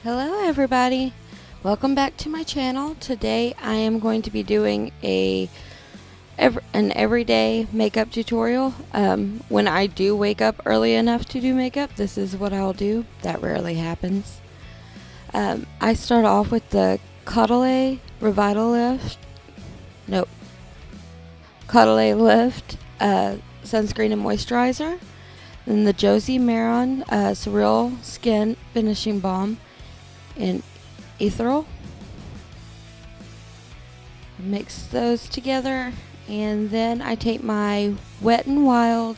Hello everybody, welcome back to my channel. Today I am going to be doing an everyday makeup tutorial. When I do wake up early enough to do makeup, this is what I'll do. That rarely happens. I start off with the Caudalie Caudalie Lift sunscreen and moisturizer. Then the Josie Maran Surreal Skin Finishing Balm in Ethereal. Mix those together, and then I take my Wet n Wild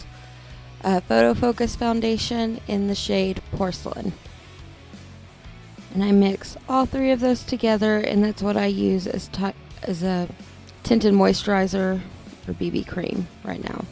PhotoFocus foundation in the shade Porcelain, and I mix all three of those together, and that's what I use as a tinted moisturizer or BB cream right now.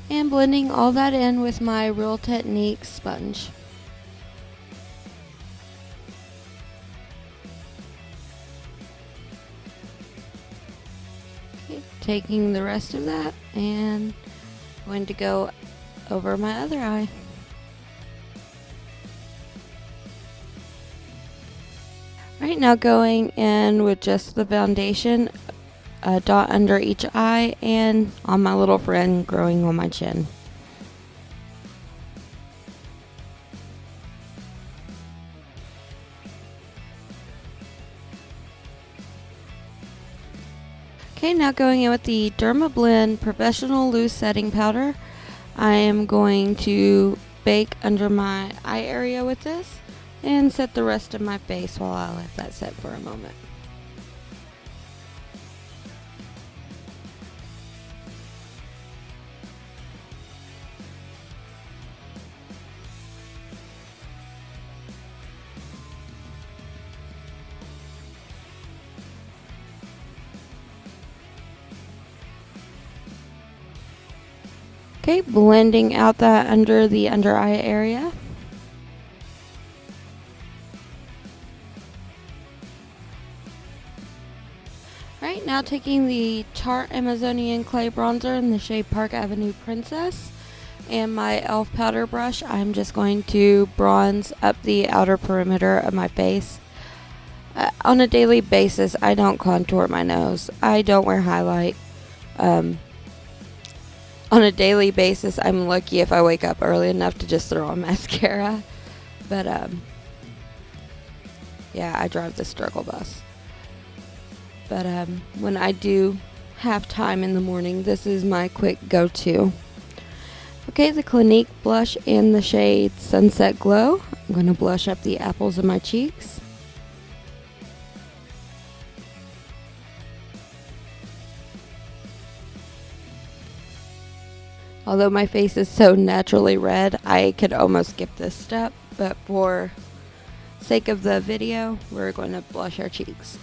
And blending all that in with my Real Technique sponge. Okay, taking the rest of that and going to go over my other eye. Right now, going in with just the foundation, a dot under each eye, and on my little friend growing on my chin. Okay, now going in with the Dermablend Professional Loose Setting Powder. I am going to bake under my eye area with this and set the rest of my face while I let that set for a moment. Okay, blending out that under the under eye area. Right, now taking the Tarte Amazonian Clay Bronzer in the shade Park Avenue Princess and my E.L.F powder brush, I'm just going to bronze up the outer perimeter of my face. On a daily basis, I don't contour my nose. I don't wear highlight. On a daily basis, I'm lucky if I wake up early enough to just throw on mascara. But, yeah, I drive the struggle bus. But, when I do have time in the morning, this is my quick go-to. Okay, the Clinique blush in the shade Sunset Glow. I'm going to blush up the apples of my cheeks. Although my face is so naturally red, I could almost skip this step, but for sake of the video, we're going to blush our cheeks.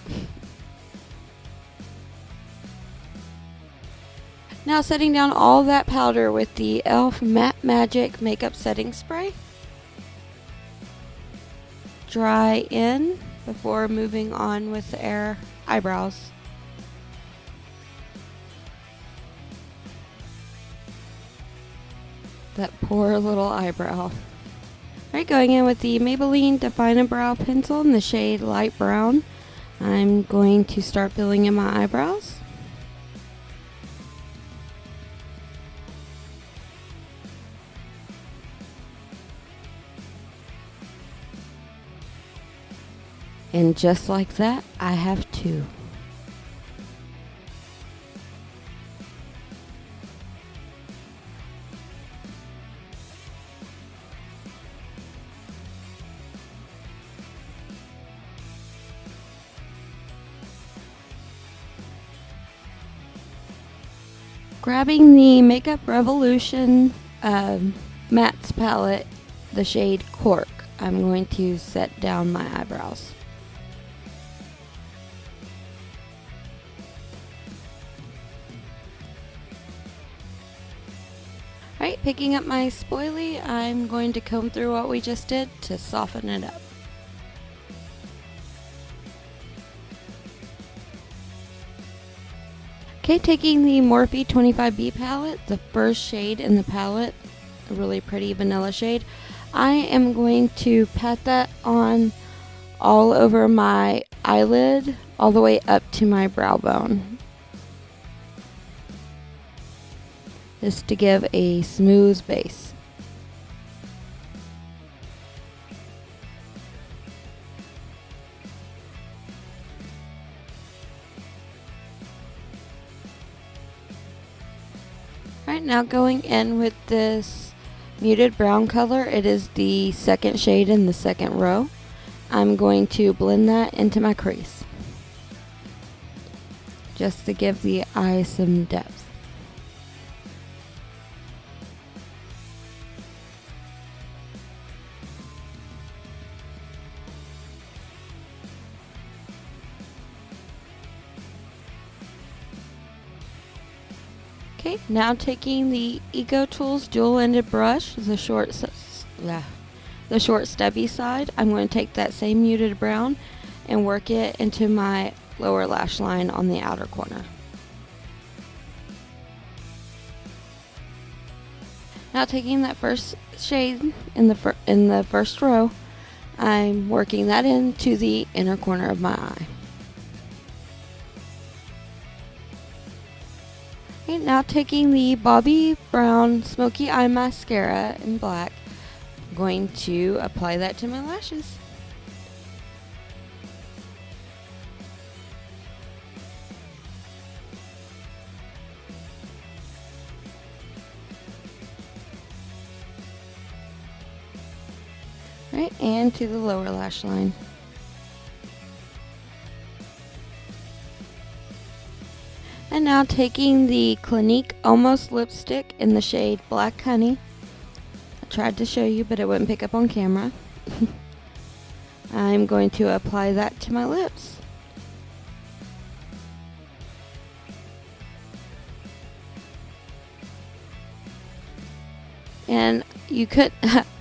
Now setting down all that powder with the E.L.F Matte Magic Makeup Setting Spray. Dry in before moving on with the eyebrows. That poor little eyebrow. Alright, going in with the Maybelline DefineABrown pencil in the shade Light Brown. I'm going to start filling in my eyebrows. And just like that, I have two. Grabbing the Makeup Revolution mattes palette the shade Cork, I'm going to set down my eyebrows. Alright, picking up my spoilie, I'm going to comb through what we just did to soften it up. Okay, taking the Morphe 25B palette, the first shade in the palette, a really pretty vanilla shade, I am going to pat that on all over my eyelid, all the way up to my brow bone. Just to give a smooth base. Alright, now going in with this muted brown color, it is the second shade in the second row. I'm going to blend that into my crease, just to give the eye some depth. Okay, now taking the EcoTools dual-ended brush, the short stubby side, I'm going to take that same muted brown and work it into my lower lash line on the outer corner. Now taking that first shade in the first row, I'm working that into the inner corner of my eye. Okay, now taking the Bobbi Brown Smoky Eye Mascara in black, I'm going to apply that to my lashes. Right, and to the lower lash line. And now taking the Clinique Almost Lipstick in the shade Black Honey. I tried to show you, but it wouldn't pick up on camera. I'm going to apply that to my lips. And you could,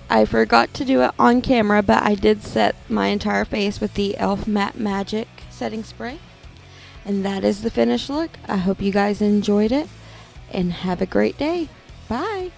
I forgot to do it on camera, but I did set my entire face with the E.L.F. Matte Magic setting spray. And that is the finished look. I hope you guys enjoyed it and have a great day. Bye.